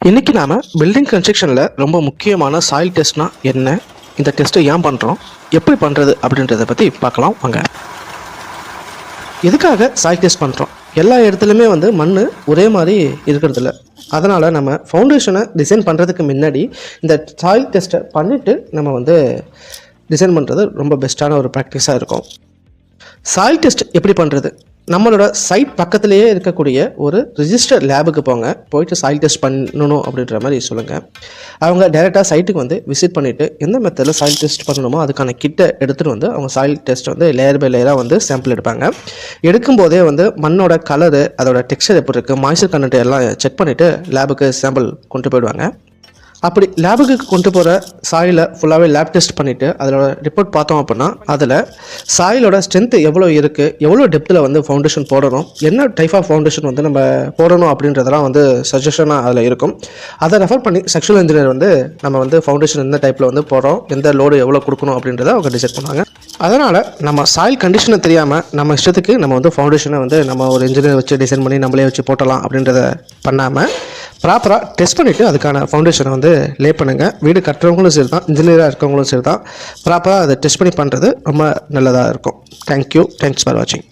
இன்றைக்கி நாம் பில்டிங் கன்ஸ்ட்ரக்ஷனில் ரொம்ப முக்கியமான சாயில் டெஸ்ட்னா என்ன, இந்த டெஸ்ட்டை ஏன் பண்ணுறோம், எப்படி பண்ணுறது அப்படின்றத பற்றி பார்க்கலாம் வாங்க. எதுக்காக சாயில் டெஸ்ட் பண்ணுறோம்? எல்லா இடத்துலையுமே மண் ஒரே மாதிரி இருக்கிறதில்ல. அதனால் நம்ம ஃபவுண்டேஷனை டிசைன் பண்ணுறதுக்கு முன்னாடி இந்த சாயில் டெஸ்ட்டை பண்ணிவிட்டு நம்ம டிசைன் பண்ணுறது ரொம்ப பெஸ்ட்டான ஒரு ப்ராக்டிஸாக இருக்கும். சாயில் டெஸ்ட் எப்படி பண்ணுறது? நம்மளோட சைட் பக்கத்துலேயே இருக்கக்கூடிய ஒரு ரிஜிஸ்டர் லேபுக்கு போயிட்டு சாயில் டெஸ்ட் பண்ணணும் அப்படின்ற மாதிரி சொல்லுங்கள். அவங்க டைரெக்டாக சைட்டுக்கு விசிட் பண்ணிவிட்டு எந்த மெத்தடில் சாயில் டெஸ்ட் பண்ணணுமோ அதுக்கான கிட்டை எடுத்துகிட்டு அவங்க சாயில் டெஸ்ட் லேயர் பை லேயராக சாம்பிள் எடுப்பாங்க. எடுக்கும்போதே மண்ணோட கலரு, அதோட டெக்ஸ்சர் எப்படி இருக்குது, மாய்ஸ்சர் கண்டென்ட் எல்லாம் செக் பண்ணிவிட்டு லேபுக்கு சாம்பிள் கொண்டு போயிடுவாங்க. அப்படி லேபுக்கு கொண்டு போகிற சாயிலை ஃபுல்லாகவே லேப் டெஸ்ட் பண்ணிவிட்டு அதோட ரிப்போர்ட் பார்த்தோம் அப்படின்னா அதில் சாயிலோட ஸ்ட்ரென்த்து எவ்வளோ இருக்குது, எவ்வளோ டெப்த்தில் ஃபவுண்டேஷன் போடணும், என்ன டைப் ஆஃப் ஃபவுண்டேஷன் நம்ம போடணும் அப்படின்றதெல்லாம் சஜஷனாக அதில் இருக்கும். அதை ரெஃபர் பண்ணி ஸ்ட்ரக்சரல் இன்ஜினியர் நம்ம ஃபவுண்டேஷன் எந்த டைப்பில் போடுறோம், எந்த லோடு எவ்வளோ கொடுக்கணும் அப்படின்றத அவங்க டிசைட் பண்ணுவாங்க. அதனால் நம்ம சாயில் கண்டிஷனை தெரியாமல் நம்ம இஷ்டத்துக்கு நம்ம ஃபவுண்டேஷனை நம்ம ஒரு இன்ஜினியர் வச்சு டிசைன் பண்ணி நம்மளே வச்சு போட்டலாம் அப்படின்றத பண்ணாமல் ப்ராப்பராக டெஸ்ட் பண்ணிவிட்டு அதுக்கான ஃபவுண்டேஷனை லே பண்ணுங்கள். வீடு கட்டுறவங்களும் சரி தான், இன்ஜினியராக இருக்கவங்களும் சரி தான், ப்ராப்பராக அதை டெஸ்ட் பண்ணி பண்ணுறது ரொம்ப நல்லதாக இருக்கும். தேங்க்யூ. தேங்க்ஸ் ஃபார் வாட்சிங்.